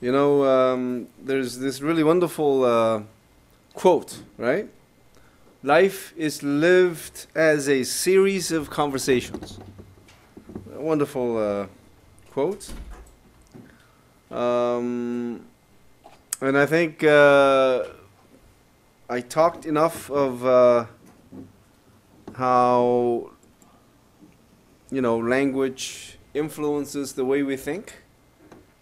You know, there's this really wonderful quote, right? Life is lived as a series of conversations. A wonderful quote. And I think I talked enough of how, you know, language influences the way we think.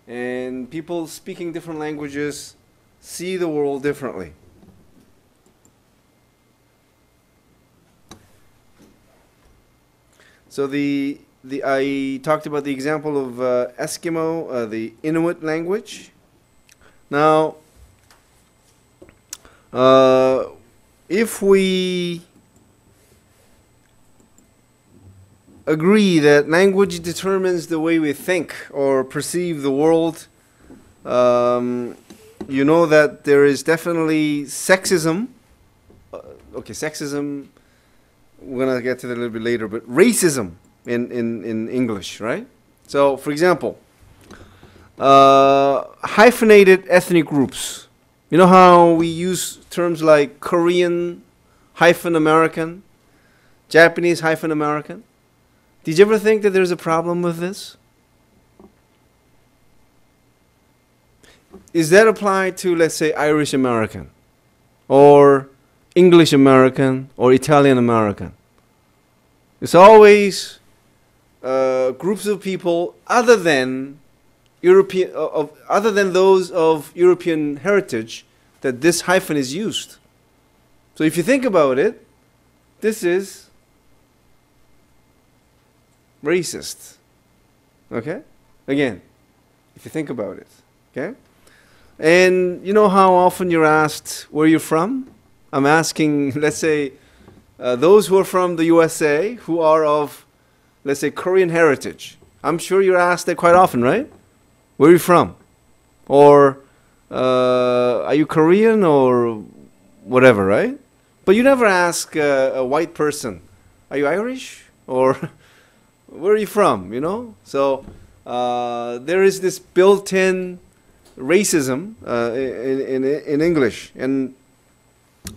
And people speaking different languages see the world differently. So I talked about the example of Eskimo, the Inuit language. Now, if we agree that language determines the way we think or perceive the world, you know that there is definitely sexism. Okay, sexism, we're going to get to that a little bit later, but racism in English, right? So, for example, hyphenated ethnic groups. You know how we use terms like Korean hyphen American, Japanese hyphen American? Did you ever think that there's a problem with this? Is that applied to, let's say, Irish American or English American or Italian American? It's always groups of people other than European, other than those of European heritage that this hyphen is used. So if you think about it, this is racist. Okay? Again, if you think about it. Okay? And you know how often you're asked where you're from? I'm asking, let's say, those who are from the USA, who are of, let's say, Korean heritage. I'm sure you're asked that quite often, right? Where are you from? Or, are you Korean or whatever, right? But you never ask a white person, are you Irish? Or where are you from, you know? So there is this built-in racism in English. And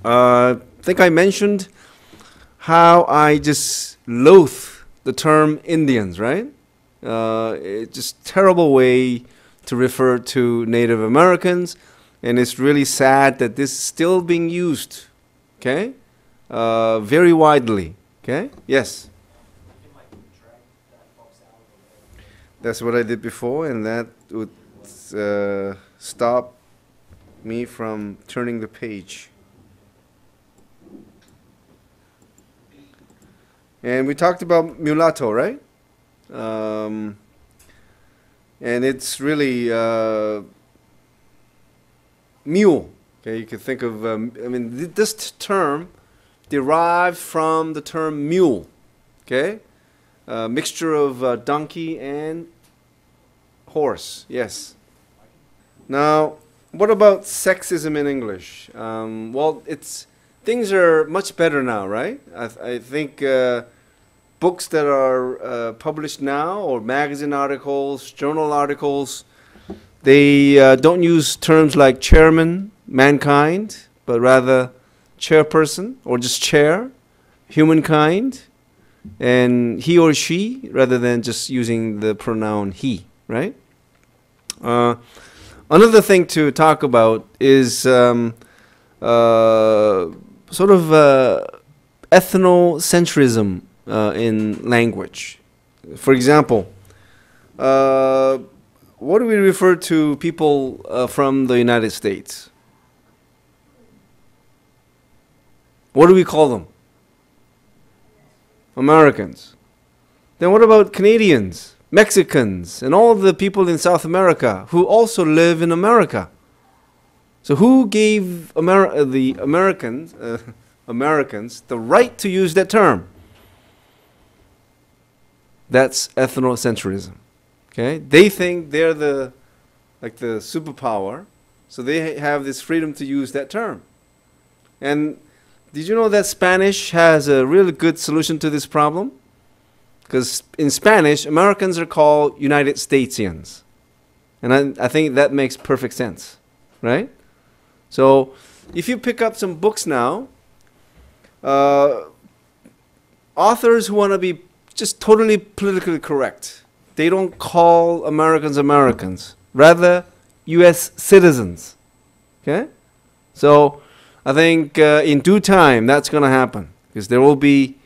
I think I mentioned how I just loathe the term Indians, right? It's just terrible way to refer to Native Americans. And it's really sad that this is still being used, okay? Very widely, okay? Yes? That's what I did before, and that would stop me from turning the page. And we talked about mulatto, right? And it's really mule. Okay, you can think of, I mean, this term derived from the term mule. Okay? A mixture of donkey and horse, yes. Now, what about sexism in English? Well, things are much better now, right? I think books that are published now, or magazine articles, journal articles, they don't use terms like chairman, mankind, but rather chairperson, or just chair, humankind, and he or she, rather than just using the pronoun he, right? Another thing to talk about is sort of ethnocentrism in language. For example, what do we refer to people from the United States? What do we call them? Americans. Then what about Canadians, Mexicans, and all the people in South America who also live in America? So who gave the Americans the right to use that term? That's ethnocentrism. Okay? They think they're the superpower, so they have this freedom to use that term. And did you know that Spanish has a really good solution to this problem? Because in Spanish, Americans are called United Statesians. And I think that makes perfect sense, right? So if you pick up some books now, authors who want to be just totally politically correct, they don't call Americans Americans, rather U.S. citizens. Okay? So I think in due time that's going to happen, because there will be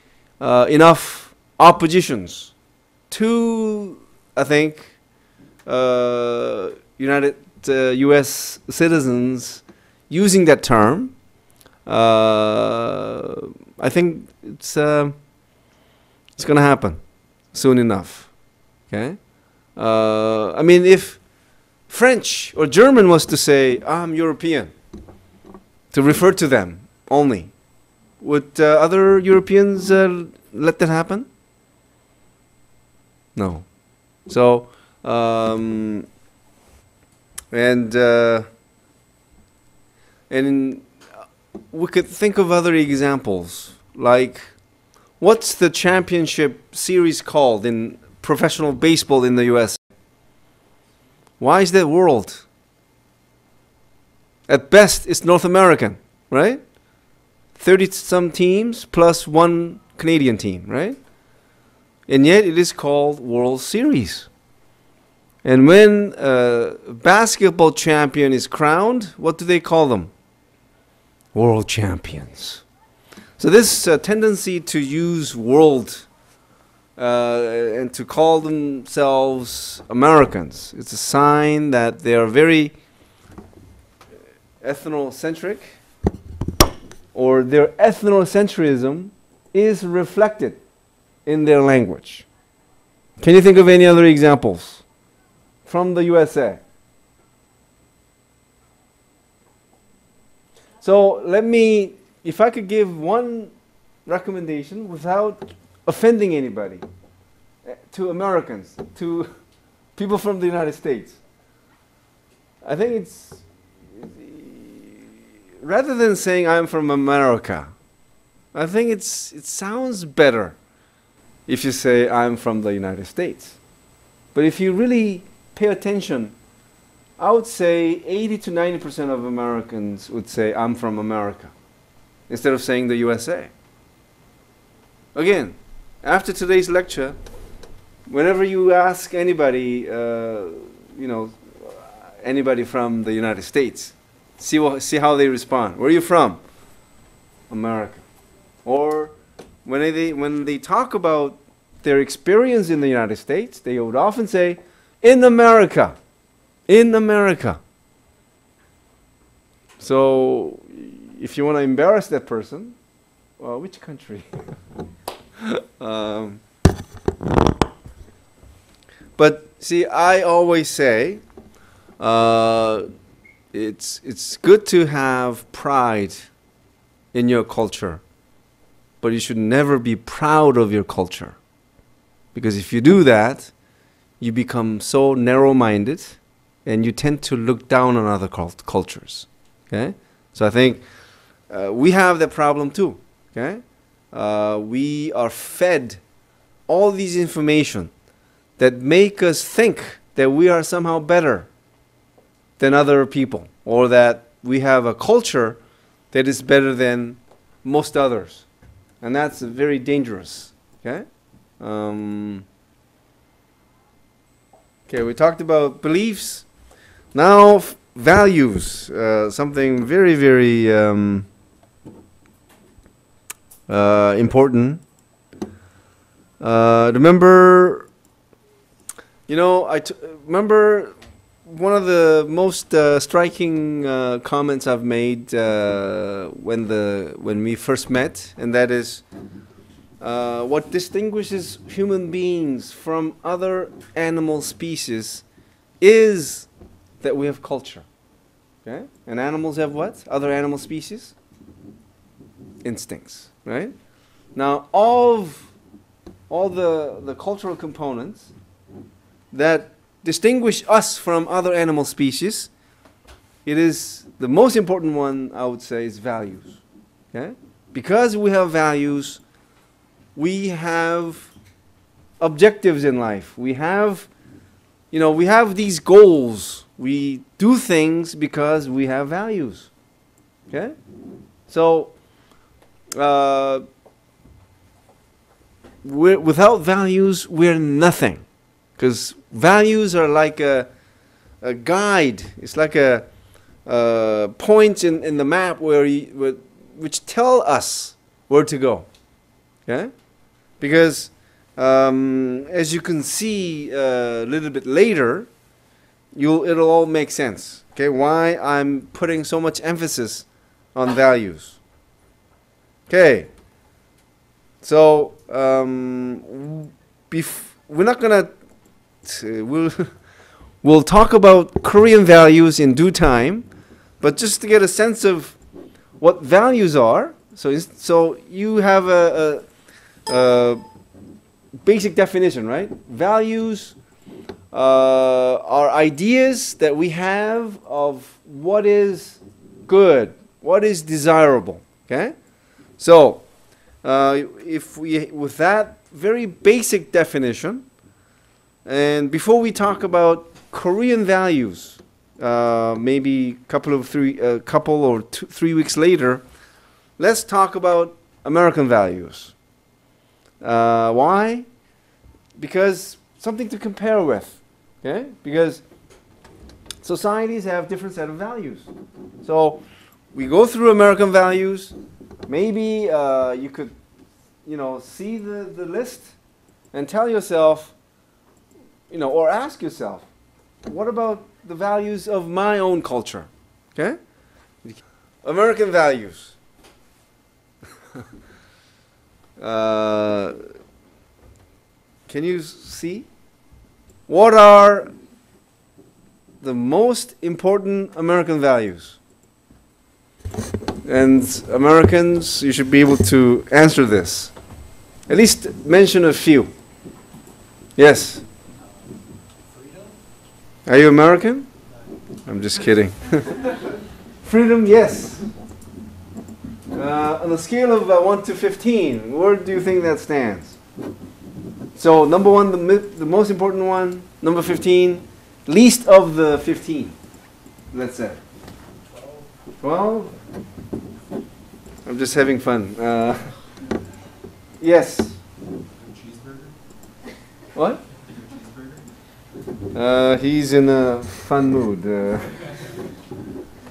enough oppositions to, I think, U.S. citizens using that term. I think it's going to happen soon enough. Okay? I mean, if French or German was to say, I'm European, to refer to them only, would other Europeans let that happen? No. So, and we could think of other examples, like what's the championship series called in professional baseball in the US? Why is that world? At best, it's North American, right? 30-some teams plus one Canadian team, right? And yet it is called World Series. And when a basketball champion is crowned, what do they call them? World champions. So this tendency to use world and to call themselves Americans, it's a sign that they are very ethnocentric, or their ethnocentrism is reflected in their language. Can you think of any other examples from the USA? So let me, if I could give one recommendation without offending anybody, to Americans, to people from the United States, I think it's, rather than saying I'm from America, I think it sounds better if you say I'm from the United States. But if you really pay attention, I would say 80 to 90% of Americans would say I'm from America, instead of saying the USA. Again, after today's lecture, whenever you ask anybody, anybody from the United States, see how they respond. Where are you from? America. Or when they talk about their experience in the United States, they would often say, in America. In America. So, if you want to embarrass that person, well, which country? But see, I always say, it's good to have pride in your culture, but you should never be proud of your culture. Because if you do that, you become so narrow-minded and you tend to look down on other cultures. Okay? So I think we have that problem too. Okay? We are fed all these information that make us think that we are somehow better than other people, or that we have a culture that is better than most others. And that's very dangerous. Okay? Okay, we talked about beliefs. Now, values. Something very, very important. Remember, remember one of the most striking comments I've made when we first met, and that is, what distinguishes human beings from other animal species is that we have culture. Okay? And animals have what? Other animal species? Instincts, right? Now, all the cultural components that distinguish us from other animal species, it is the most important one, I would say, is values. Okay? Because we have values, we have objectives in life. We have you know, we have these goals. We do things because we have values. Okay? So, without values, we're nothing. Because values are like a guide. It's like a point in the map which tell us where to go. Okay? Because as you can see a little bit later, it'll all make sense. Okay? Why I'm putting so much emphasis on values. Okay. So we're not gonna we'll talk about Korean values in due time, but just to get a sense of what values are. So you have a basic definition, right? Values are ideas that we have of what is good, what is desirable. Okay, so if we, with that very basic definition, and before we talk about Korean values, maybe couple or 3 weeks later, let's talk about American values. Why? Because something to compare with. Okay? Because societies have different set of values. So we go through American values. Maybe you could, you know, see the list and tell yourself, you know, or ask yourself, what about the values of my own culture? Okay? American values. Can you see? What are the most important American values? And Americans, you should be able to answer this. At least mention a few. Yes? Are you American? I'm just kidding. Freedom, yes. On a scale of 1 to 15, where do you think that stands? So number 1, the most important one. Number 15, least of the 15. Let's say 12. I'm just having fun. Yes. Cheeseburger? What? Cheeseburger? He's in a fun mood.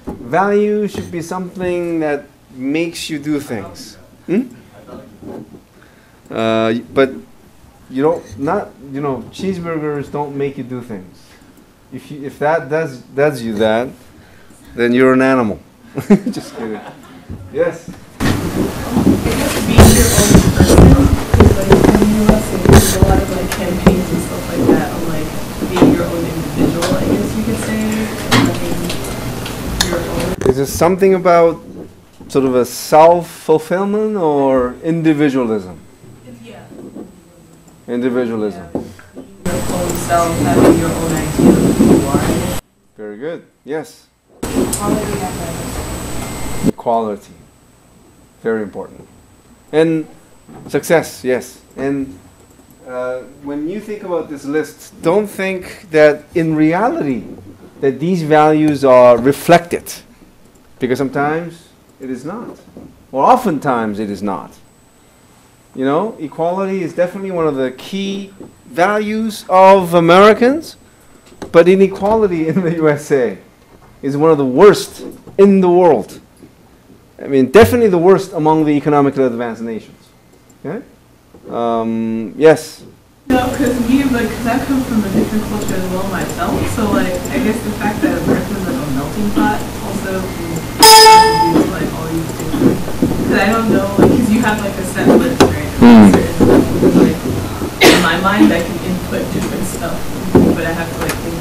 Value should be something that makes you do things. But you don't, cheeseburgers don't make you do things. If that does you that, then you're an animal. Just kidding. Yes. I guess being your own person, like in the US, there's a lot of like campaigns and stuff like that on like being your own individual, I guess you could say. Your own. Is there something about sort of a self-fulfillment or individualism? Yeah. Individualism. Yeah. Your own self, having your own idea of who you are. Very good. Yes. Equality and diversity. Equality. Very important. And success, yes. And when you think about this list, don't think that in reality that these values are reflected. Because sometimes it is not. Or oftentimes it is not. You know, equality is definitely one of the key values of Americans, but inequality in the USA is one of the worst in the world. I mean, definitely the worst among the economically advanced nations. Okay? Yes? No, because I come from a different culture as well myself, so like, I guess the fact that America's like a melting pot also is like all these things. Because I don't know, because you have like a set list, right? Like, in my mind, I can input different stuff, but I have to like think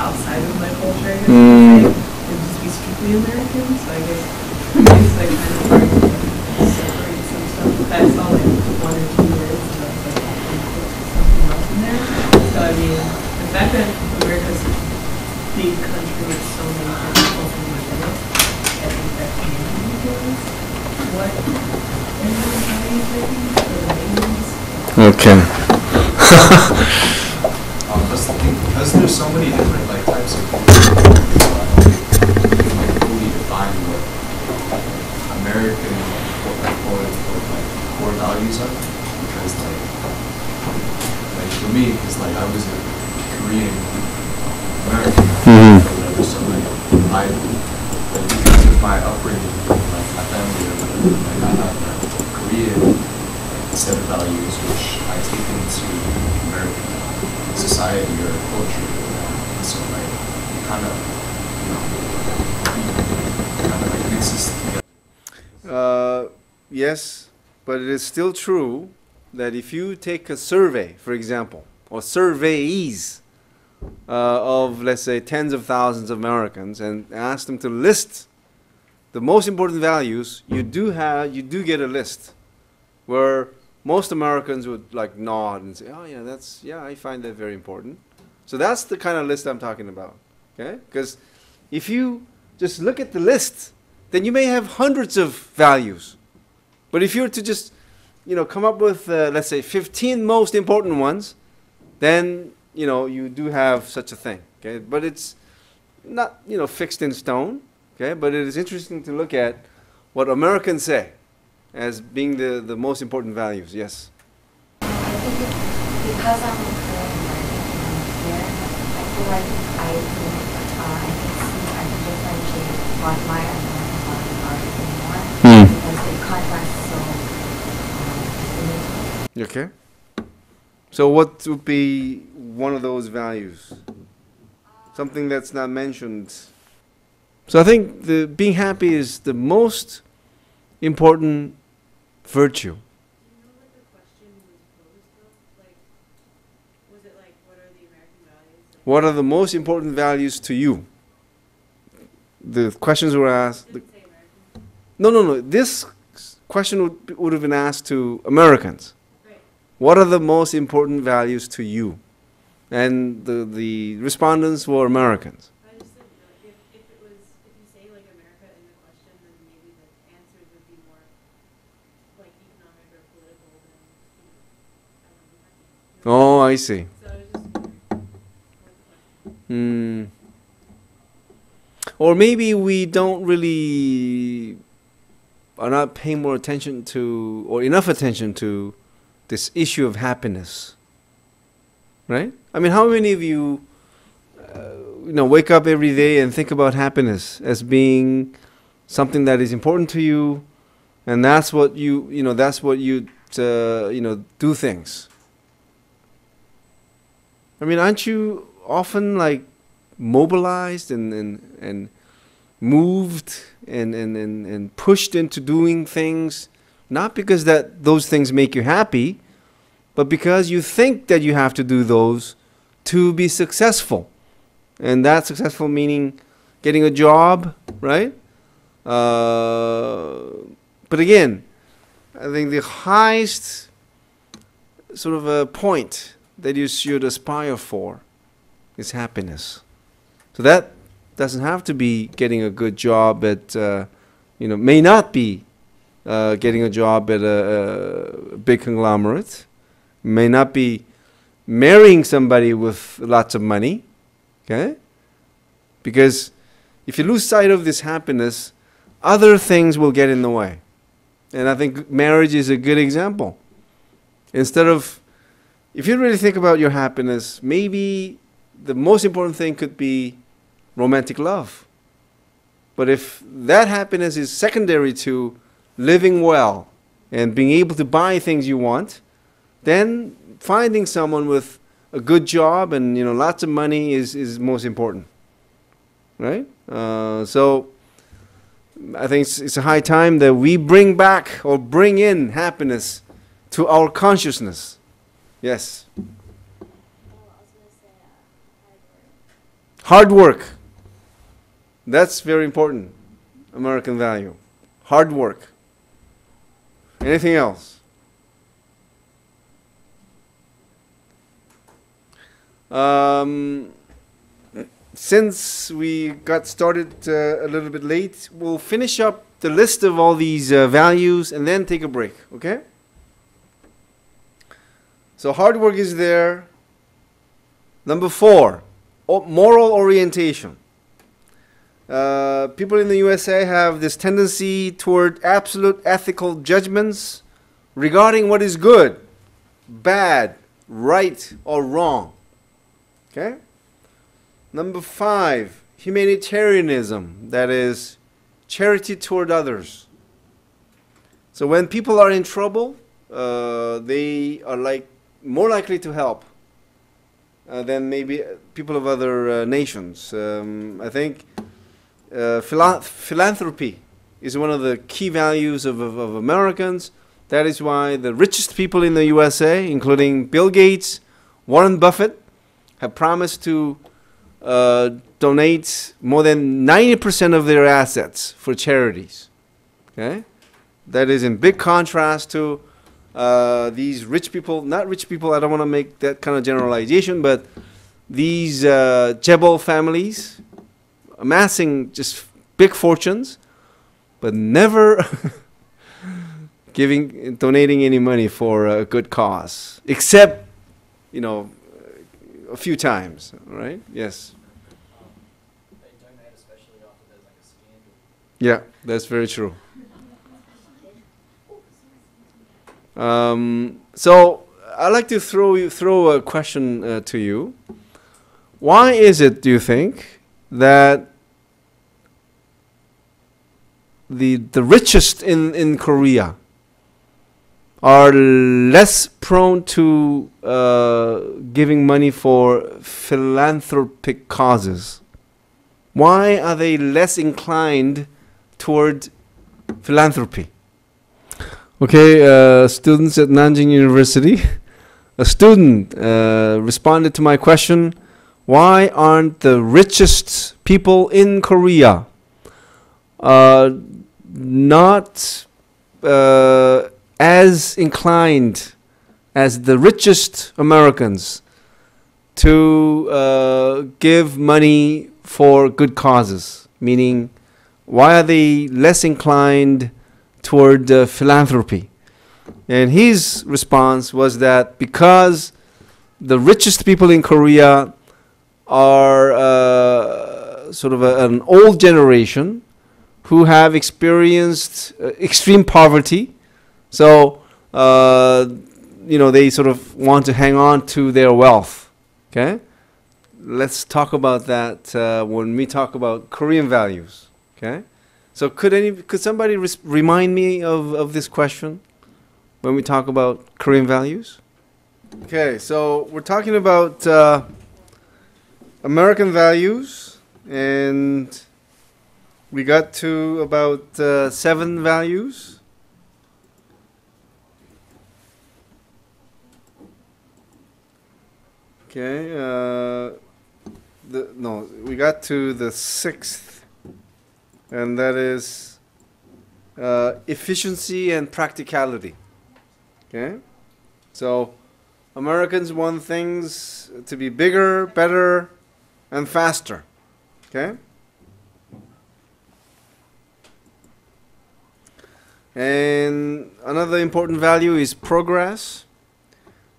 outside of my culture, I guess. And just be strictly American, so I guess it's like kind of hard to separate some stuff. That's all like 1 or 2 words, and that's like something else in there. So I mean, the fact that America's a big country with so many different cultures within it, I think that can influence what everyone's values may be, or the main ones. Okay. Because there's me, because like I was a Korean American, Mhm. or whatever, so like because of my upbringing, like my family or whatever, like I have a Korean set of values which I take into American society or culture, so like it kind of, kind of like mixes together. Yes, but it is still true that if you take a survey, for example, or surveys of, let's say, tens of thousands of Americans and ask them to list the most important values, you do get a list where most Americans would like nod and say, oh yeah, I find that very important. So that's the kind of list I'm talking about, okay? Because if you just look at the list, then you may have hundreds of values. But if you were to just, come up with, let's say, 15 most important ones, then, you do have such a thing, okay? But it's not, fixed in stone, okay? But it is interesting to look at what Americans say as being the most important values. Yes? I think it's because I'm a Korean American here, I feel like I can differentiate what my American values are even more because it contrasts so significantly. Okay. So what would be one of those values? Something that's not mentioned. So I think being happy is the most important virtue. You know what the question was posed though? Like, was it like, what are the American values? What are the most important values to you? The questions were asked. Did it say American? No. This question would have been asked to Americans. Right. What are the most important values to you? And the respondents were Americans. I just didn't know if you say like America in the question, then maybe the answers would be more like economic or political than, I don't know, happy. Oh, I see. So I was just wondering what the question. Or maybe we don't really are not paying more attention to, or enough attention to, this issue of happiness. Right? I mean, how many of you, wake up every day and think about happiness as being something that is important to you, and that's what do things. I mean, aren't you often like mobilized and moved and pushed into doing things, not because those things make you happy, but because you think that you have to do those to be successful. And that successful meaning getting a job, right? But again, I think the highest sort of a point that you should aspire for is happiness. So that doesn't have to be getting a good job at, may not be getting a job at a big conglomerate, may not be marrying somebody with lots of money, okay? Because if you lose sight of this happiness, other things will get in the way. And I think marriage is a good example. Instead of, if you really think about your happiness, maybe the most important thing could be romantic love. But if that happiness is secondary to living well and being able to buy things you want, then finding someone with a good job and lots of money is most important, right? So I think it's a high time that we bring back or bring in happiness to our consciousness. Yes. Oh, I was going to say Hard work. That's very important. American value. Hard work. Anything else? Since we got started a little bit late, we'll finish up the list of all these values and then take a break, okay? So hard work is there. Number 4, moral orientation. People in the USA have this tendency toward absolute ethical judgments regarding what is good, bad, right or wrong. Okay? Number 5, humanitarianism, that is charity toward others. So when people are in trouble, they are more likely to help than maybe people of other nations. I think philanthropy is one of the key values of Americans. That is why the richest people in the USA, including Bill Gates, Warren Buffett, have promised to donate more than 90% of their assets for charities. Okay? That is in big contrast to these rich people, not rich people, I don't want to make that kind of generalization, but these Jebel families amassing just big fortunes, but never donating any money for a good cause, except, a few times, right? Yes. They donate especially after there's like a scandal. Yeah, that's very true. So I'd like to throw a question to you. Why is it, do you think, that the richest in Korea are less prone to giving money for philanthropic causes? Why are they less inclined toward philanthropy? Okay, students at Nanjing University, a student responded to my question, why aren't the richest people in Korea not as inclined as the richest Americans to give money for good causes? Meaning, why are they less inclined toward philanthropy? And his response was that because the richest people in Korea are sort of an old generation who have experienced extreme poverty, so they sort of want to hang on to their wealth. Okay, let's talk about that when we talk about Korean values. Okay. So could somebody remind me of this question when we talk about Korean values? Okay, so we're talking about American values, and we got to about 7 values. Okay, we got to the 6th. And that is efficiency and practicality. Okay? So Americans want things to be bigger, better, and faster. Okay? And another important value is progress.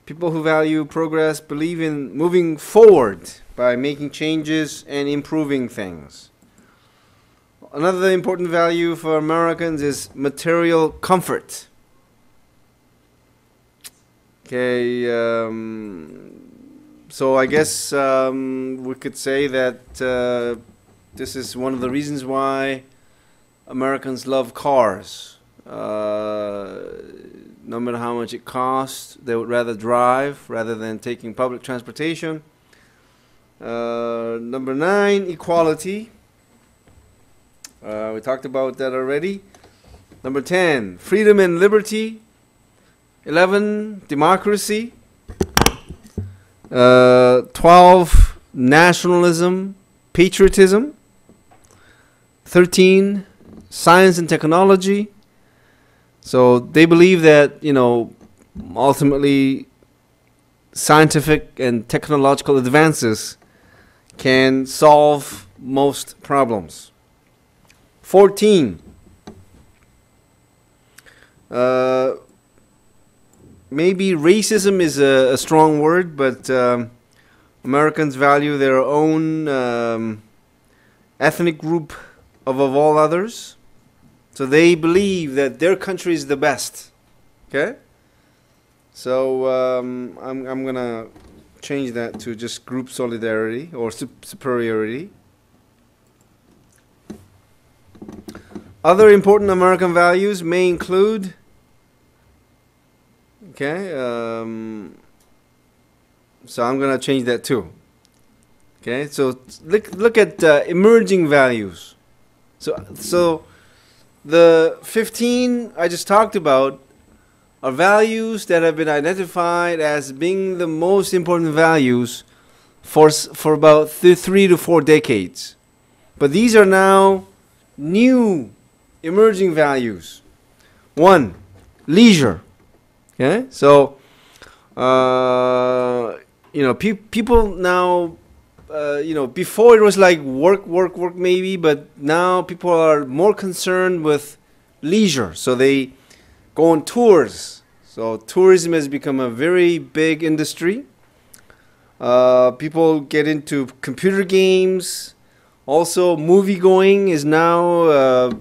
People who value progress believe in moving forward by making changes and improving things. Another important value for Americans is material comfort. Okay, so I guess we could say that this is one of the reasons why Americans love cars. No matter how much it costs, they would rather drive rather than taking public transportation. Number 9, equality. We talked about that already. Number 10, freedom and liberty. 11, democracy. 12, nationalism, patriotism. 13, science and technology. So they believe that, ultimately scientific and technological advances can solve most problems. 14, maybe racism is a strong word, but Americans value their own ethnic group above all others. So they believe that their country is the best. Okay? So I'm gonna change that to just group solidarity or superiority. Other important American values may include, okay, so I'm gonna change that too. Okay, so look at emerging values. So the 15 I just talked about are values that have been identified as being the most important values for about 3 to 4 decades. But these are now new emerging values. 1, leisure. Okay, so people now, before it was like work maybe, but now people are more concerned with leisure. So they go on tours. So tourism has become a very big industry. People get into computer games. Also, movie going is now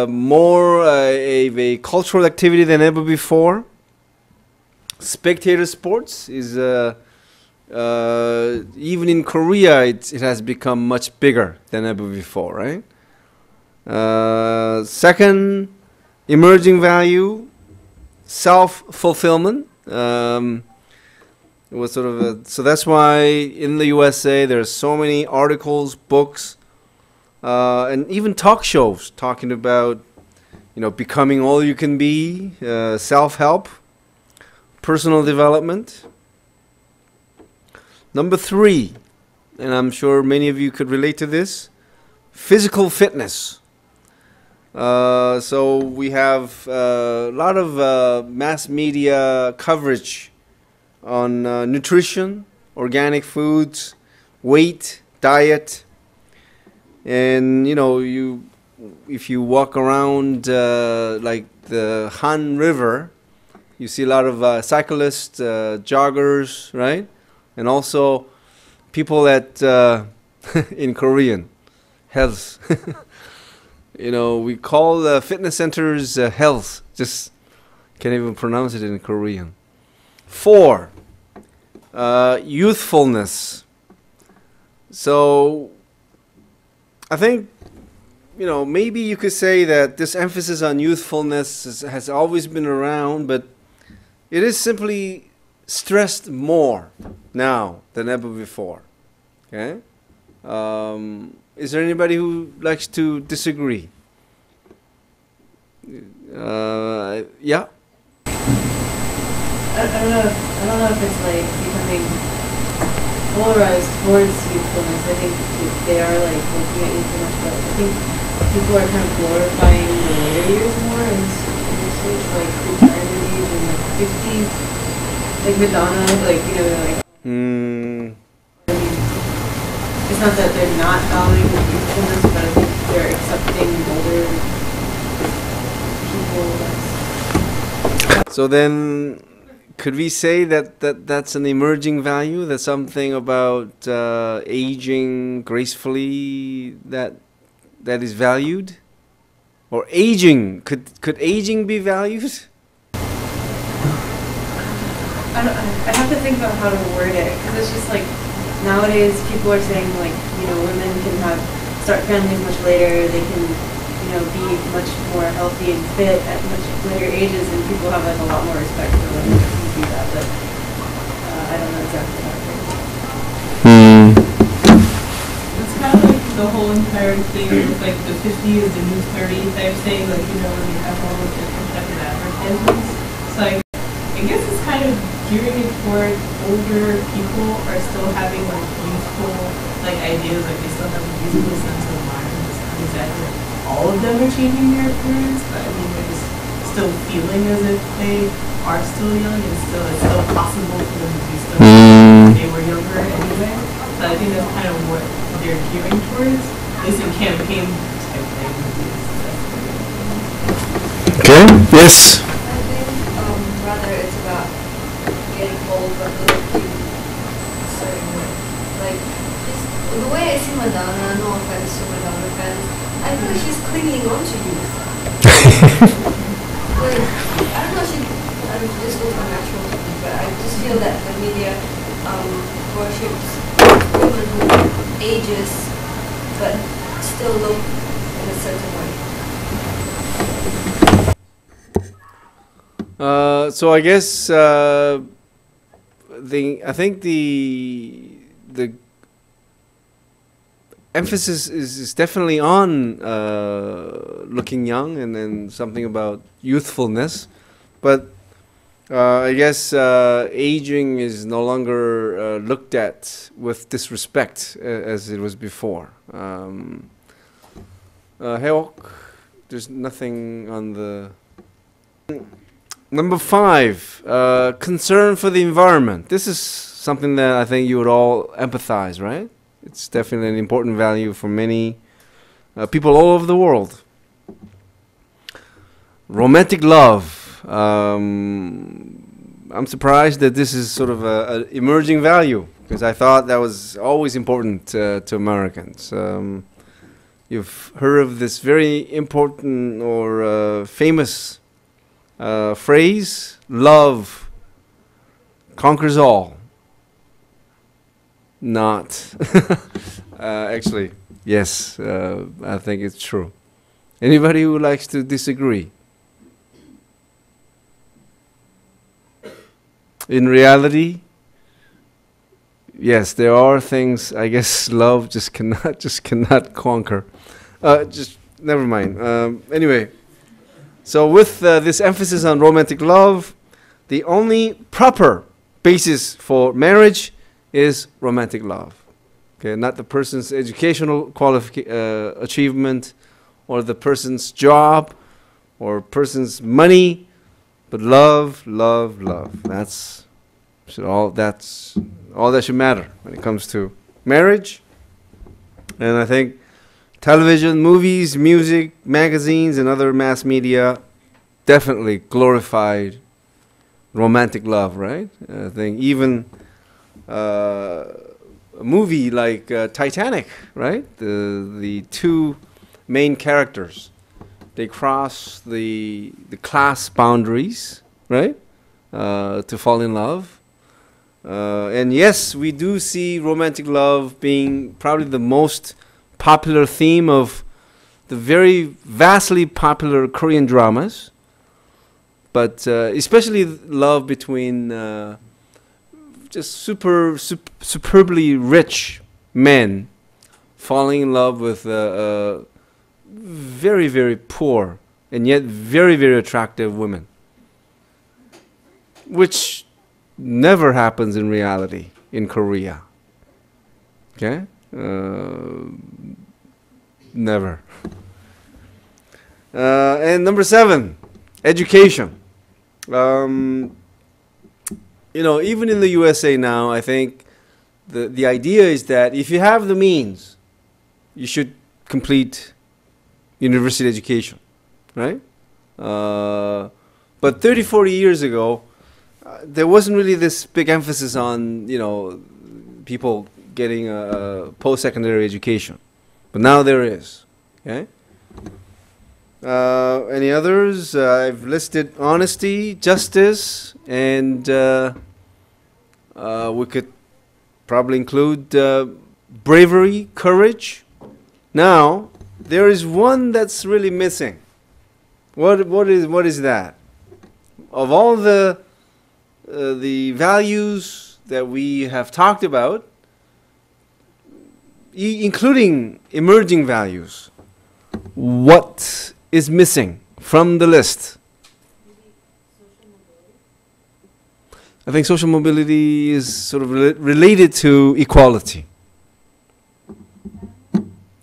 more a cultural activity than ever before. Spectator sports is even in Korea it has become much bigger than ever before, right? Second emerging value, self-fulfillment. It was sort of so that's why in the USA there are so many articles, books, and even talk shows talking about becoming all you can be, self-help, personal development. Number 3, and I'm sure many of you could relate to this, physical fitness. So we have a lot of mass media coverage on nutrition, organic foods, weight, diet, and if you walk around like the Han River, you see a lot of cyclists, joggers, right? And also people at in Korean, health. We call fitness centers health. Just can't even pronounce it in Korean. 4, youthfulness. So I think, maybe you could say that this emphasis on youthfulness has always been around, but it is simply stressed more now than ever before. Okay? Is there anybody who likes to disagree? Yeah? I don't know if it's like becoming polarized towards youthfulness. I think they are like looking at you too much, but I think people are kind of glorifying the later years more and like retirement age and like 50s, like Madonna, like I mean, it's not that they're not valuing youthfulness, but I think they're accepting older people. So then, could we say that's an emerging value? That's something about aging gracefully that is valued, or aging? Could aging be valued? I have to think about how to word it, because it's just like nowadays people are saying like women can start families much later. They can be much more healthy and fit at much later ages, and people have like a lot more respect for women who do that. But I don't know exactly how to word it. It's kind of like the whole entire thing with like the 50 is the new 30 type thing, like when you have all of the constructed advertisements. So I guess it's kind of gearing it toward older people are still having like youthful ideas, like they still have a youthful sense of mind. It's not exactly like all of them are changing their appearance, but I mean they're just still feeling as if they are still young, and it's still possible for them to be still when they were younger anyway. So I think that's kind of what they're gearing towards, at least in campaign type thing. Okay. Yes. I think rather it's about getting old but looking a certain way. Like, just the way I see Madonna, no offense to Madonna fans, I feel like she's clinging on to you. Like, I don't know, she just looks unnatural feel that the media worships women who ages but still look in a certain way. So I guess I think the emphasis is definitely on looking young and then something about youthfulness, but I guess aging is no longer looked at with disrespect as it was before. Heok, there's nothing on the... Number 5, concern for the environment. This is something that I think you would all empathize, right? It's definitely an important value for many people all over the world. Romantic love. I'm surprised that this is sort of an emerging value, because I thought that was always important to Americans. You've heard of this very important or famous phrase, love conquers all. Not. Actually, yes, I think it's true. Anybody who likes to disagree? In reality, yes, there are things, I guess love just cannot conquer. Just never mind. Anyway, so with this emphasis on romantic love, the only proper basis for marriage is romantic love. Okay, not the person's educational achievement, or the person's job, or person's money, but love, love, love. That's all that should matter when it comes to marriage. And I think television, movies, music, magazines, and other mass media definitely glorified romantic love, right? I think even a movie like Titanic, right? The two main characters, they cross the class boundaries, right? To fall in love. And yes, we do see romantic love being probably the most popular theme of the very vastly popular Korean dramas, but especially love between just superbly rich men falling in love with very, very poor and yet very, very attractive women, which never happens in reality in Korea. Okay? Never. And number 7, education. You know, even in the USA now, I think the idea is that if you have the means, you should complete university education, right? But 30, 40 years ago, there wasn't really this big emphasis on, you know, people getting a post-secondary education. But now there is, okay? Any others? I've listed honesty, justice, and we could probably include bravery, courage. Now, there is one that's really missing. What is that? Of all the values that we have talked about, including emerging values, what is missing from the list? I think social mobility is sort of related to equality.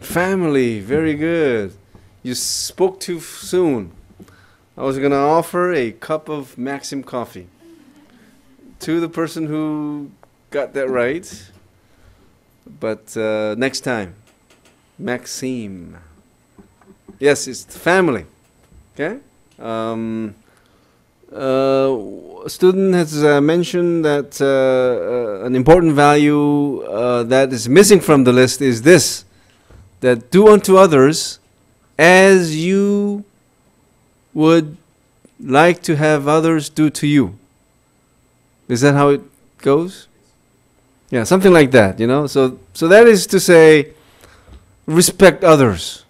Family, very good. You spoke too soon. I was going to offer a cup of Maxim coffee to the person who got that right. But next time, Maxime. Yes, it's family. Okay. A student has mentioned that an important value that is missing from the list is this: that do unto others as you would like to have others do to you. Is that how it goes? Yeah, something like that, you know. So that is to say, respect others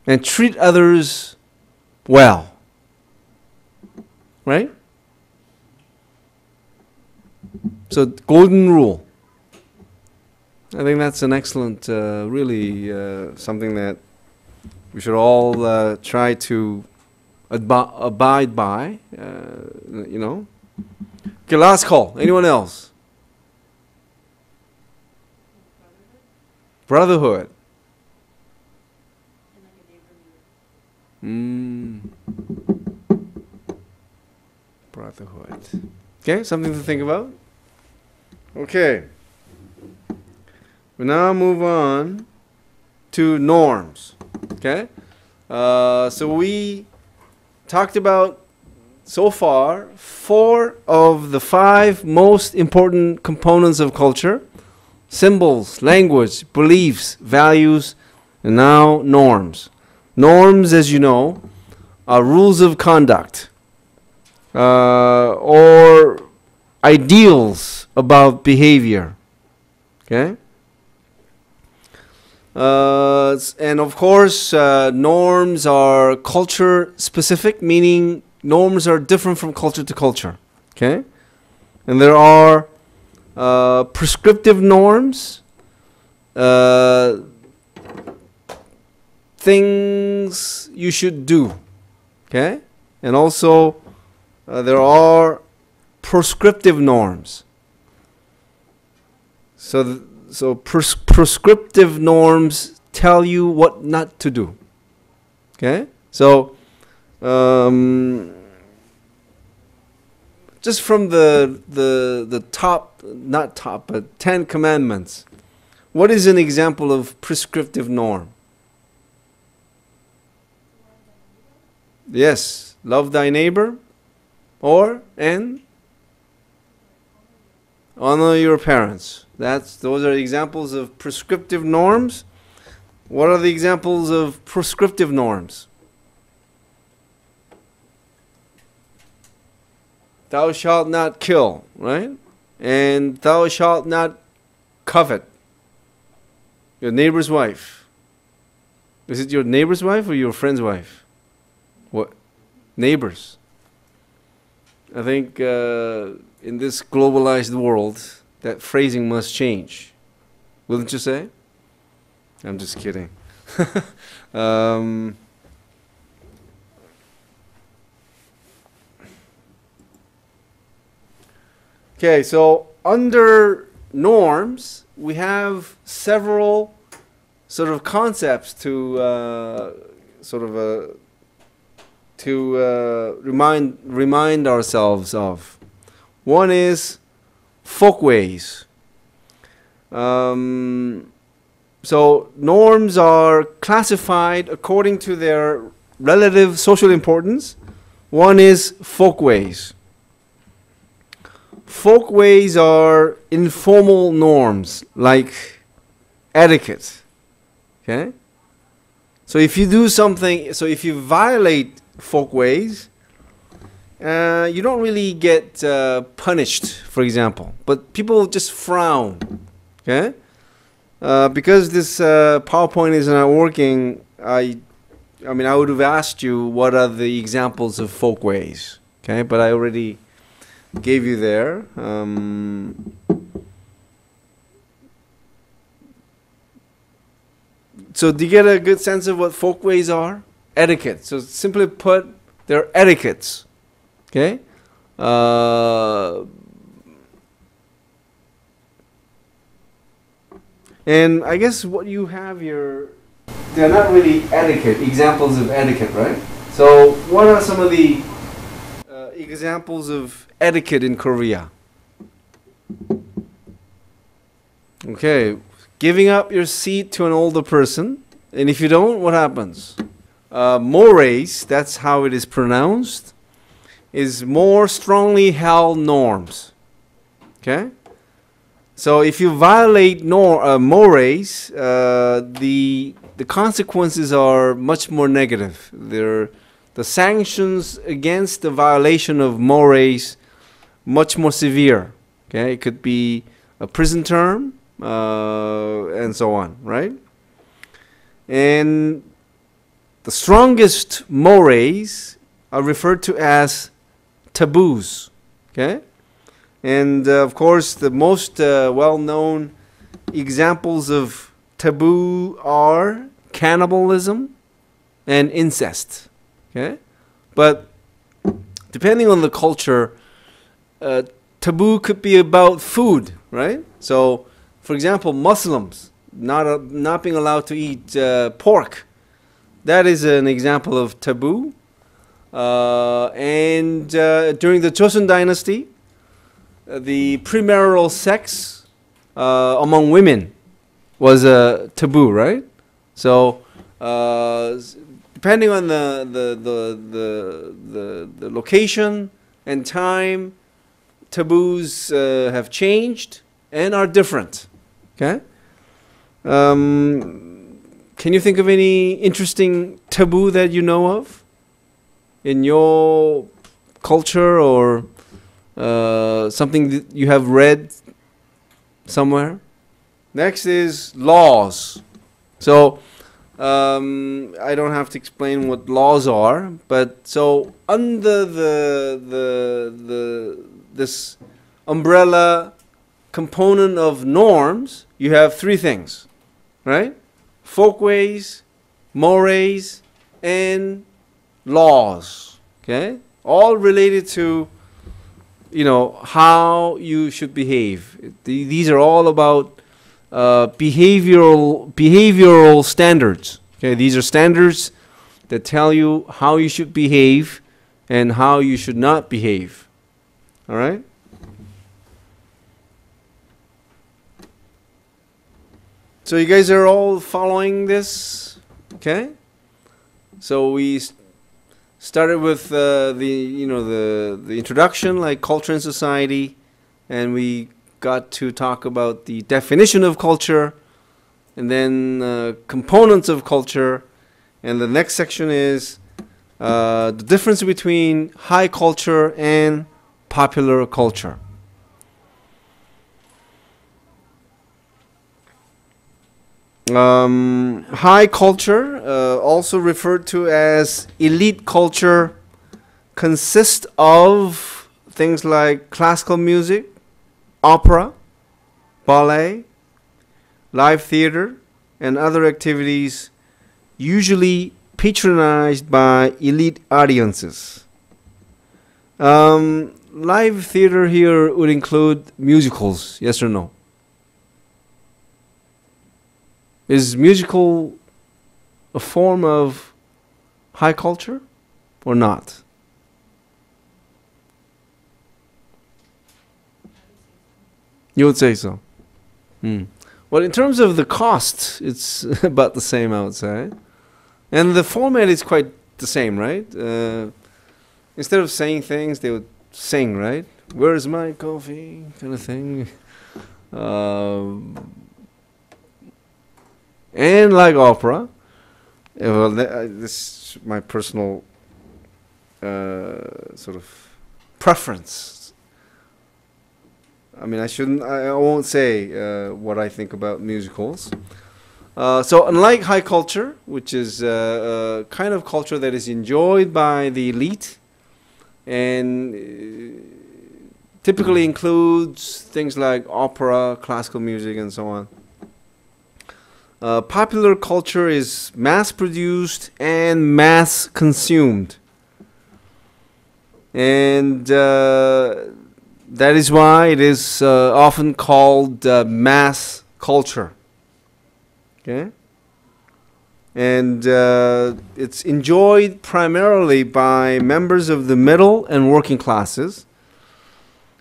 and treat others well. Right? So, golden rule. I think that's an excellent, really something that we should all try to abide by, you know. Okay, last call. Anyone else? Brotherhood. Brotherhood. Okay, something to think about. Okay. We now move on to norms. Okay? So we talked about so far 4 of the 5 most important components of culture: symbols, language, beliefs, values, and now norms. Norms, as you know, are rules of conduct or ideals about behavior. Okay? And of course, norms are culture specific, meaning norms are different from culture to culture. Okay? And there are prescriptive norms, things you should do. Okay? And also, there are prescriptive norms. So prescriptive norms tell you what not to do. Okay? So, just from the top, not top, but 10 commandments, what is an example of prescriptive norm? Yes, love thy neighbor, and honor your parents. Those are examples of prescriptive norms. What are the examples of prescriptive norms? Thou shalt not kill, right? And thou shalt not covet your neighbor's wife. Is it your neighbor's wife or your friend's wife? What? Neighbors. I think in this globalized world, that phrasing must change. Wouldn't you say? I'm just kidding. Okay, so under norms, we have several sort of concepts to remind ourselves of. One is folkways. So norms are classified according to their relative social importance. One is folkways. Folkways are informal norms like etiquette. Okay? So if you do something, so if you violate folkways, you don't really get punished, for example, but people just frown. Okay? Because this PowerPoint is not working, I mean, I would have asked you what are the examples of folkways. Okay? But I already gave you there. So do you get a good sense of what folkways are? Etiquette. So simply put, they're etiquettes. Okay? And I guess what you have here, they're not really etiquette, examples of etiquette, right? So what are some of the examples of etiquette in Korea? Okay, giving up your seat to an older person, and if you don't, what happens? Mores, that's how it is pronounced, is more strongly held norms. Okay? So if you violate mores, the consequences are much more negative. The sanctions against the violation of mores much more severe. Okay, it could be a prison term, and so on, right? And the strongest mores are referred to as taboos. Okay, and of course, the most well-known examples of taboo are cannibalism and incest. Okay, but depending on the culture, taboo could be about food, right? So, for example, Muslims not being allowed to eat pork. That is an example of taboo. And during the Joseon Dynasty, the premarital sex among women was a taboo, right? So, depending on the location and time, taboos have changed and are different. Okay. Can you think of any interesting taboo that you know of in your culture, or something that you have read somewhere? Next is laws. So I don't have to explain what laws are, but so under this umbrella component of norms, you have three things, right? Folkways, mores, and laws. Okay, all related to, you know, how you should behave. These are all about behavioral standards. Okay, these are standards that tell you how you should behave and how you should not behave. All right. So you guys are all following this, okay? So we started with the introduction, like culture and society, and we got to talk about the definition of culture, and then components of culture, and the next section is the difference between high culture and popular culture. High culture, also referred to as elite culture, consists of things like classical music, opera, ballet, live theater, and other activities usually patronized by elite audiences. Live theater here would include musicals, yes or no? Is musical a form of high culture or not? You would say so. Well, in terms of the cost, it's about the same, I would say. And the format is quite the same, right? Instead of saying things, they would sing, right? Where's my coffee? Kind of thing. And like opera, well, this is my personal sort of preference. I mean, I won't say what I think about musicals. So unlike high culture, which is a kind of culture that is enjoyed by the elite and typically includes things like opera, classical music, and so on. Popular culture is mass-produced and mass-consumed. And that is why it is often called mass culture. Okay? And it's enjoyed primarily by members of the middle and working classes.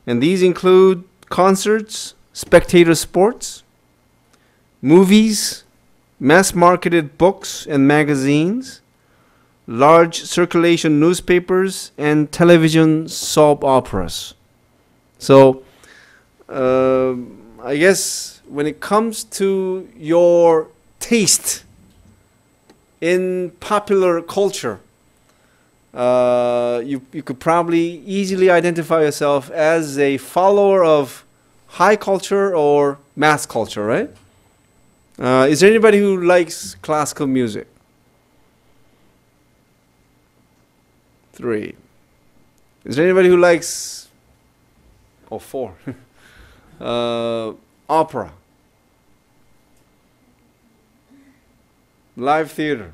And these include concerts, spectator sports, movies, mass-marketed books and magazines, large circulation newspapers, and television soap operas. So, I guess when it comes to your taste in popular culture, you could probably easily identify yourself as a follower of high culture or mass culture, right? Is there anybody who likes classical music? 3. Is there anybody who likes, 4, opera, live theater?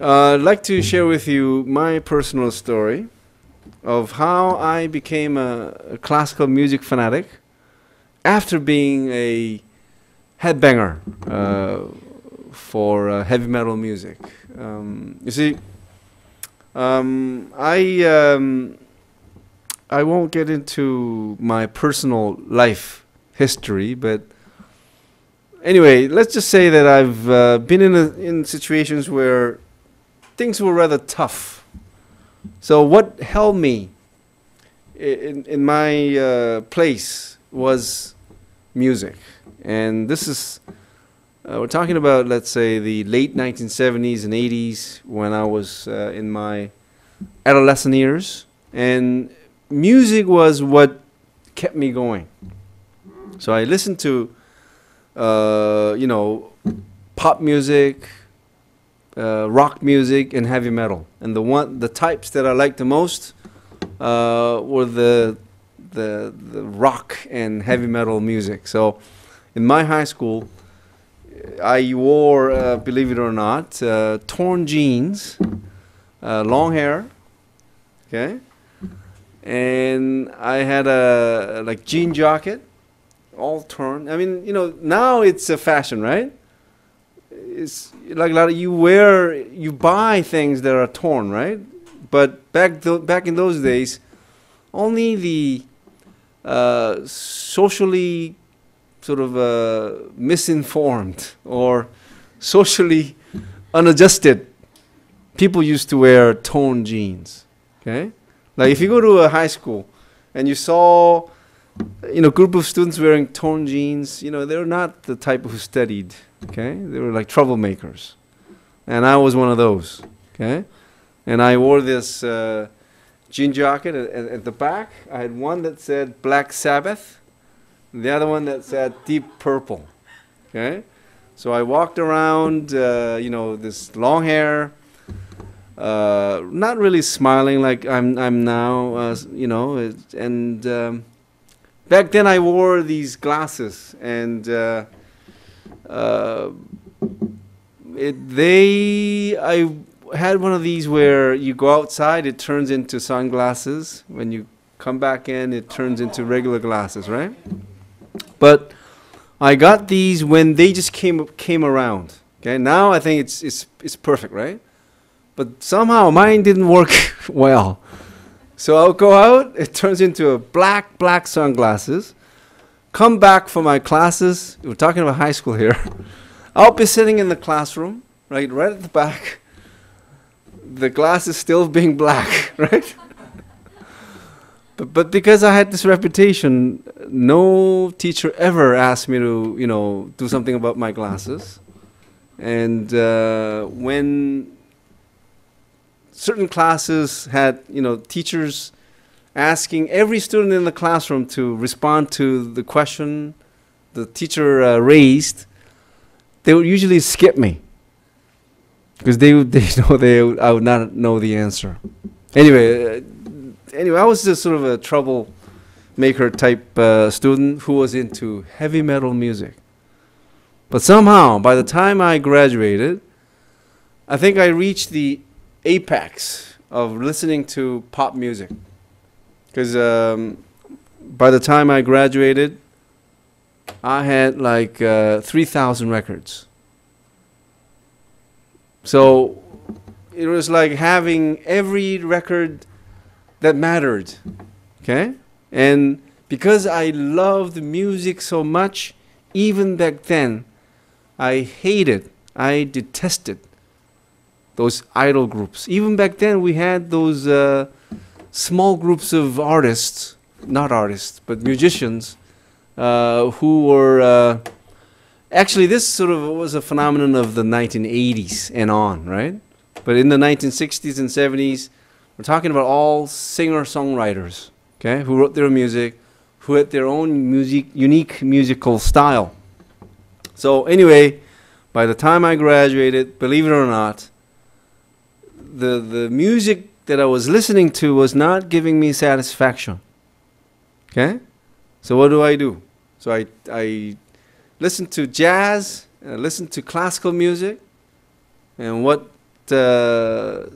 I'd like to share with you my personal story of how I became a classical music fanatic after being a headbanger for heavy metal music. You see, I won't get into my personal life history, but anyway, let's just say that I've been in situations where things were rather tough. So what held me in my place was music. And this is, we're talking about, let's say, the late 1970s and 80s when I was in my adolescent years. And music was what kept me going. So I listened to, you know, pop music, rock music, and heavy metal. And the types that I liked the most were the rock and heavy metal music. So in my high school, I wore, believe it or not, torn jeans, long hair, okay, and I had a like jean jacket, all torn. I mean, you know, now it's a fashion, right? It's like a lot of you buy things that are torn, right? But back in those days, only the socially sort of misinformed or socially unadjusted people used to wear torn jeans. Okay, like if you go to a high school and you saw, you know, group of students wearing torn jeans, you know, they're not the type who studied. Okay, they were like troublemakers, and I was one of those. Okay, and I wore this jean jacket at the back. I had one that said Black Sabbath, and the other one that said Deep Purple. Okay, so I walked around, you know, this long hair, not really smiling like I'm now, you know, and back then I wore these glasses, and I had one of these where you go outside, it turns into sunglasses. When you come back in, it turns into regular glasses, right? But I got these when they just came around. Okay, now I think it's perfect, right? But somehow mine didn't work well. So I'll go out, it turns into a black sunglasses. Come back for my classes. We're talking about high school here. I'll be sitting in the classroom, right at the back. The glasses still being black, right? But because I had this reputation, no teacher ever asked me to, you know, do something about my glasses. And when certain classes had, you know, teachers asking every student in the classroom to respond to the question the teacher raised, they would usually skip me because they know I would not know the answer. Anyway, I was just sort of a troublemaker type student who was into heavy metal music. But somehow, by the time I graduated, I think I reached the apex of listening to pop music. Because by the time I graduated, I had like 3,000 records. So it was like having every record that mattered. Okay? And because I loved music so much, even back then, I detested those idol groups. Even back then, we had those small groups of artists, not artists, but musicians, who were actually, this sort of was a phenomenon of the 1980s and on, right? But in the 1960s and 70s, we're talking about all singer-songwriters, okay, who wrote their music, who had their own unique musical style. So anyway, by the time I graduated, believe it or not, the music that I was listening to was not giving me satisfaction. Okay? So what do? So I listened to jazz, and I listened to classical music, and what I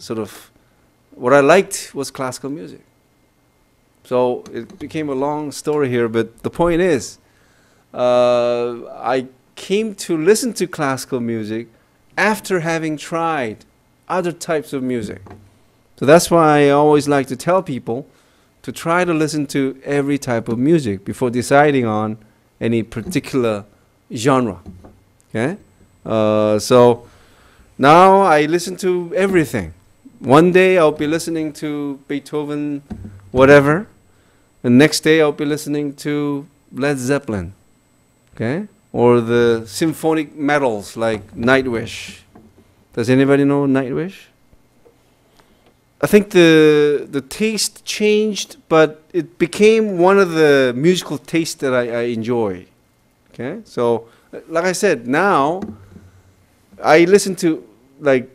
liked was classical music. So it became a long story here, but the point is, I came to listen to classical music after having tried other types of music. So that's why I always like to tell people to try to listen to every type of music before deciding on any particular genre. Okay? So now I listen to everything. One day I'll be listening to Beethoven, whatever. The next day I'll be listening to Led Zeppelin. Okay? Or the symphonic metals like Nightwish. Does anybody know Nightwish? I think the taste changed, but it became one of the musical tastes that I enjoy. Okay? So, like I said, now I listen to, like,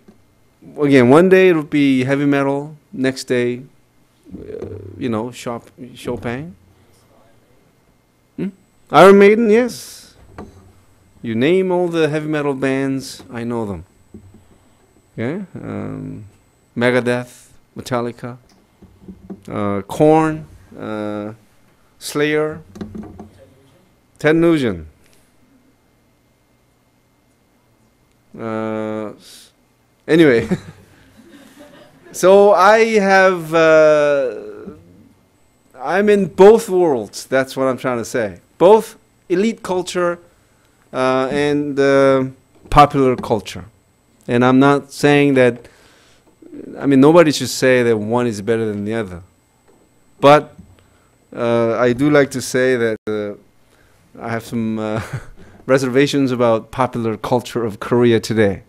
again, one day it'll be heavy metal, next day, Chopin. Iron Maiden, yes. You name all the heavy metal bands, I know them. Okay? Megadeth, Metallica, Korn, Slayer, Ted Nugent. Anyway, so I'm in both worlds. That's what I'm trying to say. Both elite culture and popular culture. And I'm not saying that, nobody should say that one is better than the other. But I do like to say that I have some reservations about popular culture of Korea today.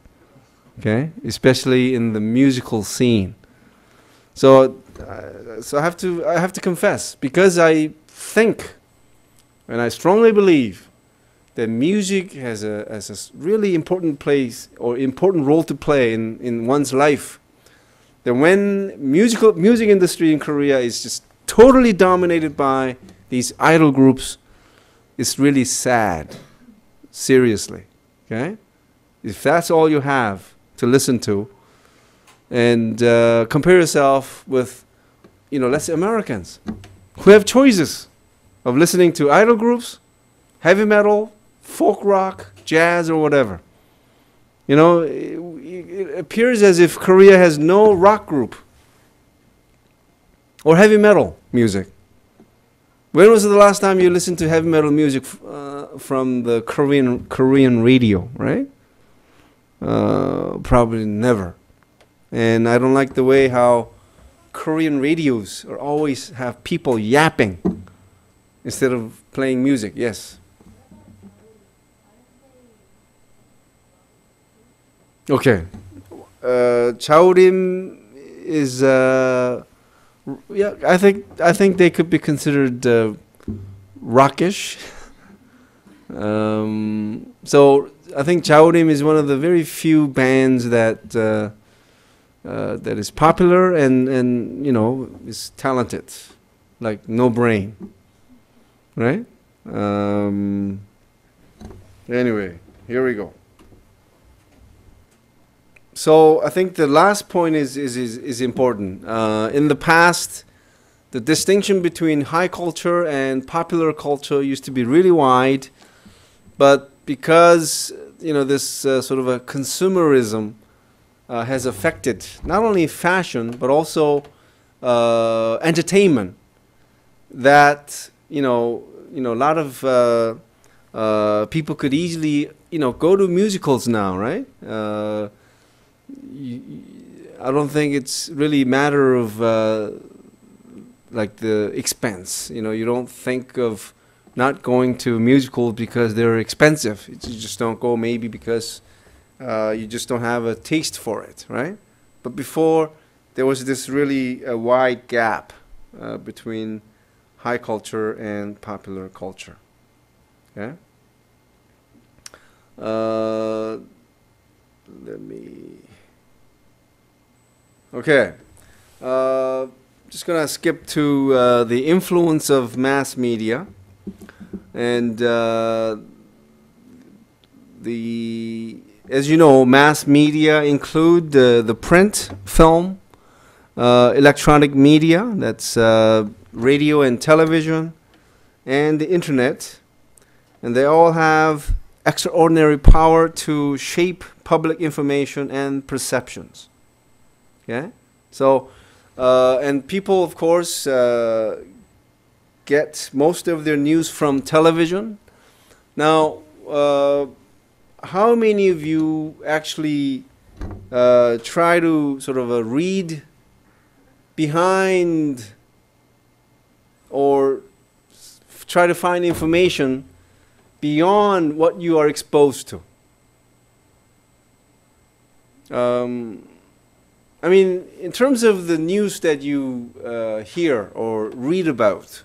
Okay? Especially in the musical scene. So I have to confess, because I think and I strongly believe that music has a really important place or important role to play in one's life. That when music industry in Korea is just totally dominated by these idol groups, it's really sad. Seriously. Okay? If that's all you have to listen to, and compare yourself with, let's say Americans, who have choices of listening to idol groups, heavy metal, folk rock, jazz, or whatever. It appears as if Korea has no rock group or heavy metal music. When was the last time you listened to heavy metal music from the Korean radio, right? Probably never. And I don't like the way how Korean radios always have people yapping instead of playing music. Yes. Okay. Chaorim is I think they could be considered rockish. So I think Chaorim is one of the very few bands that that is popular and is talented, like No Brain, right? Anyway, here we go. So I think the last point is important. In the past, the distinction between high culture and popular culture used to be really wide, but because this sort of a consumerism has affected not only fashion but also entertainment, that a lot of people could easily go to musicals now, right? I don't think it's really a matter of like the expense. You don't think of not going to musicals because they're expensive. You just don't go maybe because you just don't have a taste for it, right? But before, there was this really wide gap between high culture and popular culture. Okay? Let me... Okay. Just gonna skip to the influence of mass media. And as you know, mass media include the print, film, electronic media, that's radio and television, and the internet. And they all have extraordinary power to shape public information and perceptions. Okay? So, and people, of course, get most of their news from television. Now, how many of you actually try to sort of read behind or try to find information beyond what you are exposed to? I mean, in terms of the news that you hear or read about,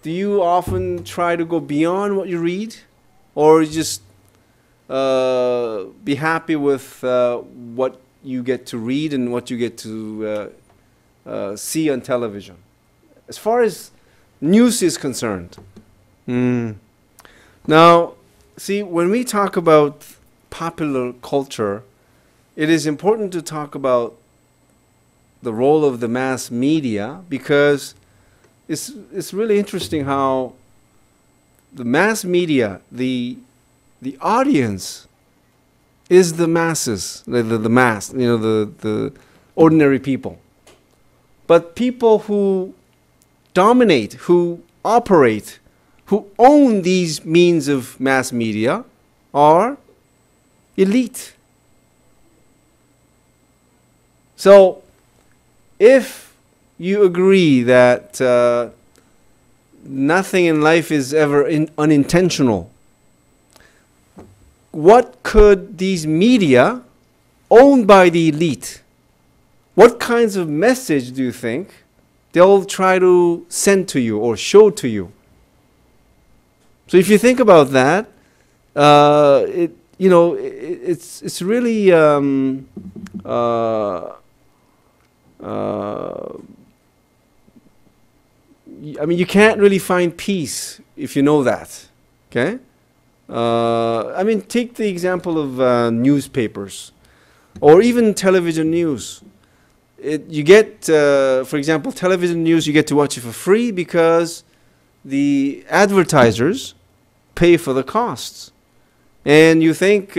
do you often try to go beyond what you read, or just be happy with what you get to read and what you get to see on television? As far as news is concerned. Now, see, when we talk about popular culture, it is important to talk about the role of the mass media, because it's really interesting how the mass media, the audience is the masses, the mass, you know, the ordinary people. But people who dominate, who operate, who own these means of mass media are elite. So, if you agree that nothing in life is ever unintentional, what could these media owned by the elite, what kinds of message do you think they'll try to send to you or show to you? So if you think about that, it's really I mean, you can't really find peace if you know that. Okay? I mean, take the example of newspapers or even television news. You get, for example, television news, you get to watch it for free because the advertisers pay for the costs. And you think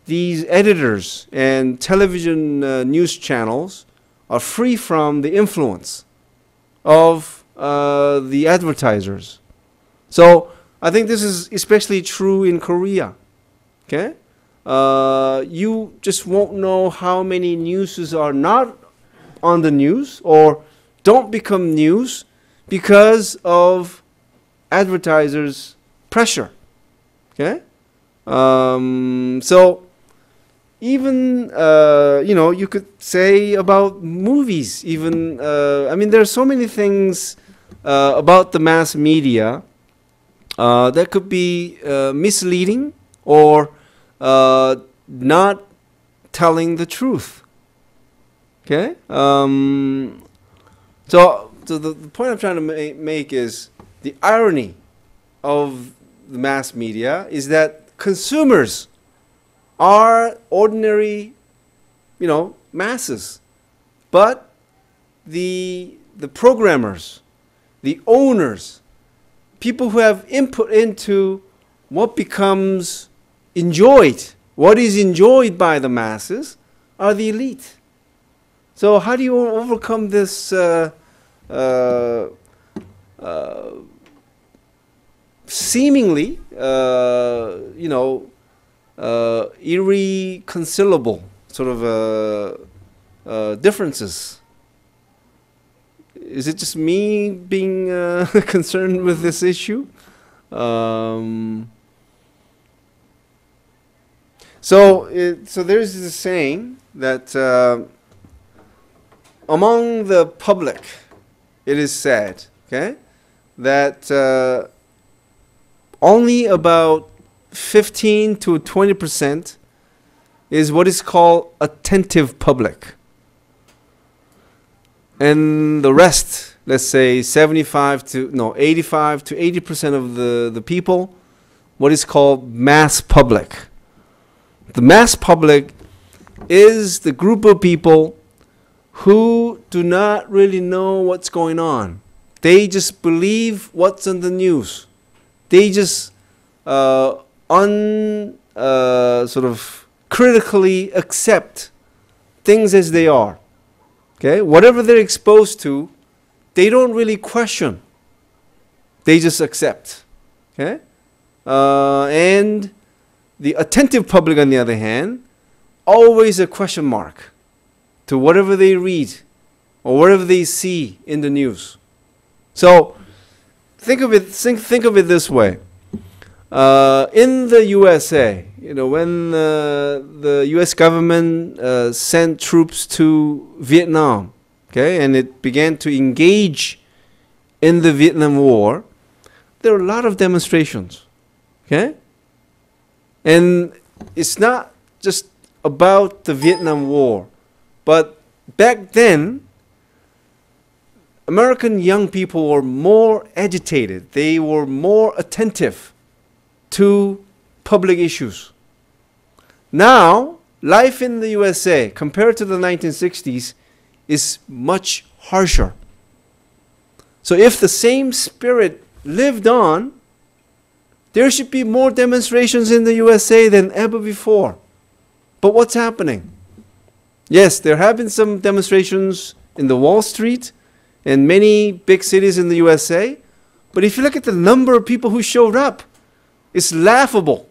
these editors and television news channels are free from the influence of the advertisers. So I think this is especially true in Korea. Okay? You just won't know how many newses are not on the news or don't become news because of advertisers' pressure. Okay? So even, you could say about movies, even, I mean, there are so many things about the mass media that could be misleading or not telling the truth. Okay? So the point I'm trying to make is the irony of the mass media is that consumers are ordinary, masses. But the programmers, the owners, people who have input into what becomes enjoyed, what is enjoyed by the masses, are the elite. So how do you overcome this seemingly, irreconcilable sort of differences? Is it just me being concerned with this issue? So there's this saying that among the public, it is said, okay, that only about 15 to 20% is what is called attentive public. And the rest, let's say 85 to 80% of the people, what is called mass public. The mass public is the group of people who do not really know what's going on. They just believe what's in the news. They just sort of critically accept things as they are. Okay, whatever they're exposed to, they don't really question. They just accept. Okay, and the attentive public, on the other hand, always a question mark to whatever they read or whatever they see in the news. So think of it this way. In the USA, when the U.S. government sent troops to Vietnam, okay, and it began to engage in the Vietnam War, there were a lot of demonstrations, okay? And it's not just about the Vietnam War, but back then, American young people were more agitated. They were more attentive to public issues. Now, life in the USA, compared to the 1960s, is much harsher. So if the same spirit lived on, there should be more demonstrations in the USA than ever before. But what's happening? Yes, there have been some demonstrations in the Wall Street and many big cities in the USA. But if you look at the number of people who showed up, it's laughable.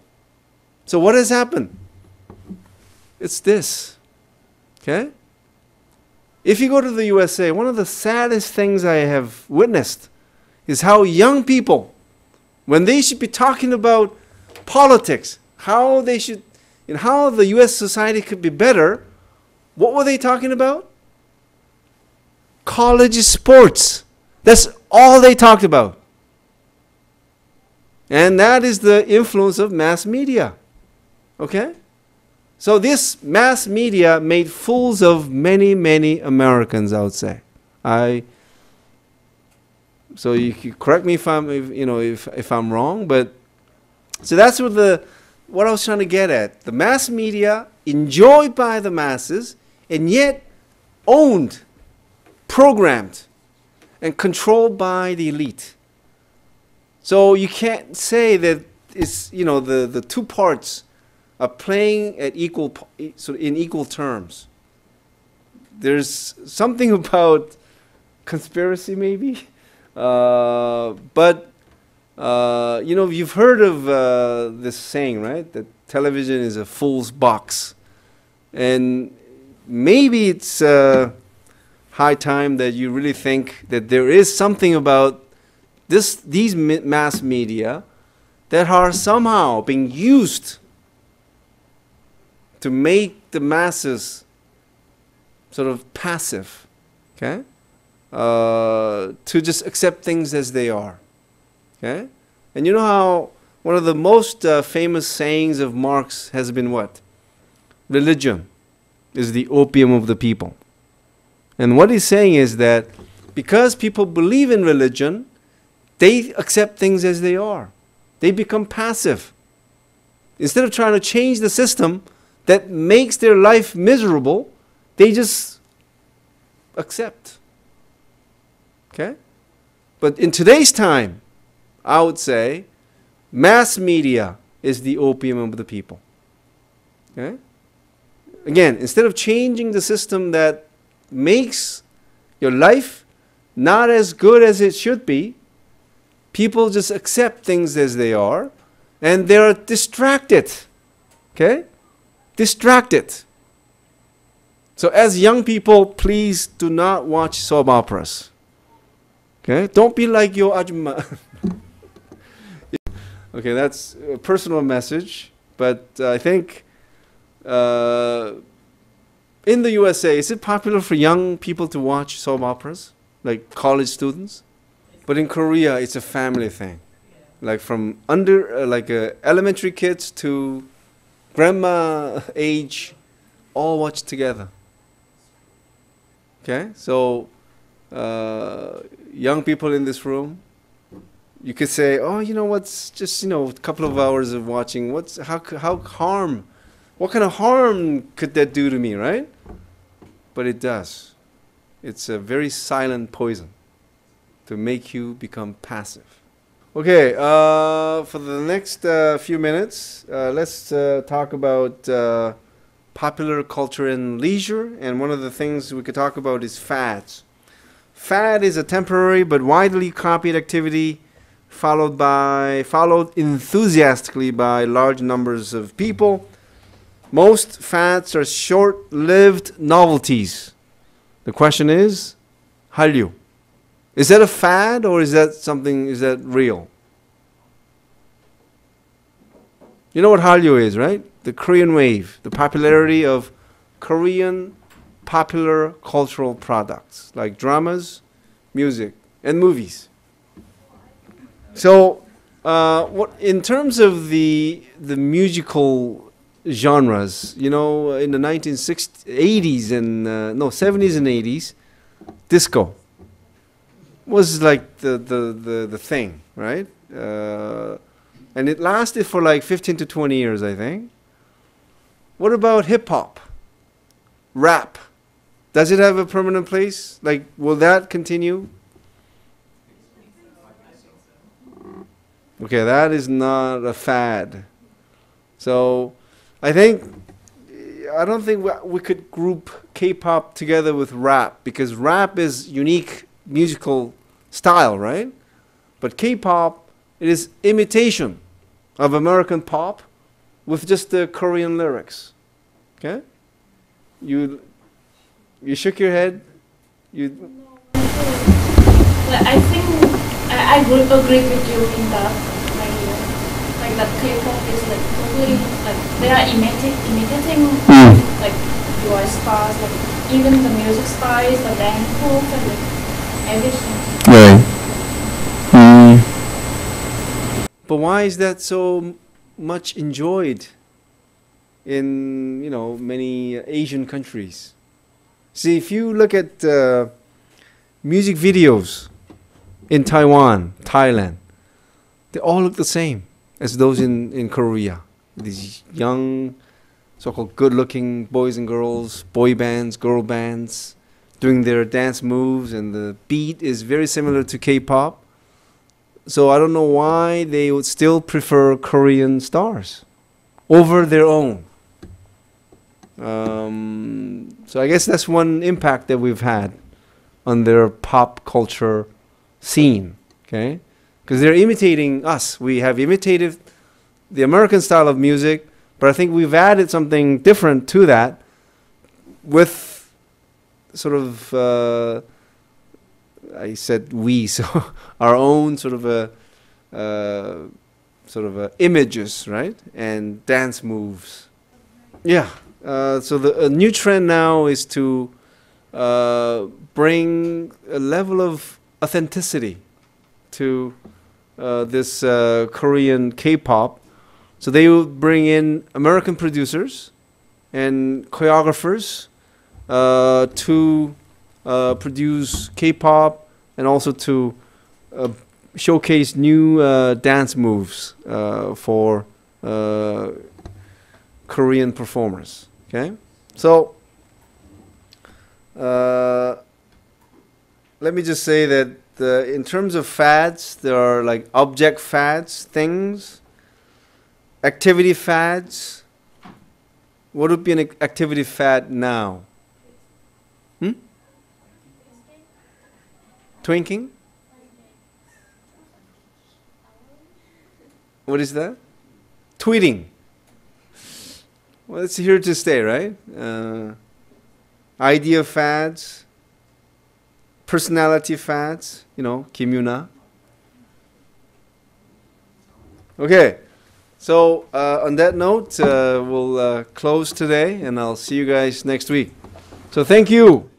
So what has happened? It's this. Okay? If you go to the USA, one of the saddest things I have witnessed is how young people, when they should be talking about politics, how they should, and how the US society could be better, what were they talking about? College sports. That's all they talked about. And that is the influence of mass media. Okay? So this mass media made fools of many, many Americans, I would say. So you can correct me if I'm wrong, but so that's what I was trying to get at. The mass media, enjoyed by the masses, and yet owned, programmed, and controlled by the elite. So you can't say that it's, the two parts are playing at in equal terms. There's something about conspiracy, maybe, but you've heard of this saying, right? That television is a fool's box, and maybe it's high time that you really think that there is something about these mass media that are somehow being used to make the masses sort of passive, okay? To just accept things as they are, okay? And you know how one of the most famous sayings of Marx has been what? Religion is the opium of the people. And what he's saying is that because people believe in religion, they accept things as they are. They become passive. Instead of trying to change the system that makes their life miserable, they just accept. Okay? But in today's time, I would say, mass media is the opium of the people. Okay? Again, instead of changing the system that makes your life not as good as it should be, people just accept things as they are, and they're distracted. Okay? Distracted. So as young people, please do not watch soap operas. Okay? Don't be like your ajumma. Okay, that's a personal message, but I think In the USA, is it popular for young people to watch soap operas, like college students? But in Korea, it's a family thing. Like from elementary kids to grandma age, all watch together. Okay, so young people in this room, you could say, oh, you know what's just, you know, a couple of hours of watching. What kind of harm could that do to me, right? But it does. It's a very silent poison to make you become passive. Okay, for the next few minutes, let's talk about popular culture and leisure. And one of the things we could talk about is fads. Fad is a temporary but widely copied activity followed enthusiastically by large numbers of people. Most fads are short-lived novelties. The question is, Hallyu. Is that a fad or is that real? You know what Hallyu is, right? The Korean wave, the popularity of Korean popular cultural products like dramas, music, and movies. So, what in terms of the musical genres, you know, in the 1980s and 70s and 80s, disco was like the thing, right? And it lasted for like 15 to 20 years, I think. What about hip hop? Rap? Does it have a permanent place? Like, will that continue? Okay, that is not a fad. So, I don't think we could group K-pop together with rap because rap is unique musical style, right? But K-pop, it is imitation of American pop with just the Korean lyrics. Okay? You shook your head? I think I would agree with you in that, like that K-pop is like totally like they are imitating like US stars, like even the music styles, the dance moves, and like everything. Right. But why is that so much enjoyed in, you know, many Asian countries? See, if you look at music videos in Taiwan, Thailand, they all look the same as those in Korea. These young, so-called good-looking boys and girls, boy bands, girl bands, doing their dance moves, and the beat is very similar to K-pop. So I don't know why they would still prefer Korean stars over their own. So I guess that's one impact that we've had on their pop culture scene, okay? Because they're imitating us. We have imitated the American style of music, but I think we've added something different to that with sort of, I said we, so our own sort of images, right? And dance moves. Yeah. So the new trend now is to bring a level of authenticity to this Korean K-pop. So they will bring in American producers and choreographers to produce K-pop and also to showcase new dance moves for Korean performers. Okay, so let me just say that in terms of fads, there are like object fads, things, activity fads. What would be an activity fad now? Twinking? What is that? Tweeting. Well, it's here to stay, right? Idea fads, personality fads, you know, Kim Yuna. Okay, so on that note, we'll close today, and I'll see you guys next week. So thank you.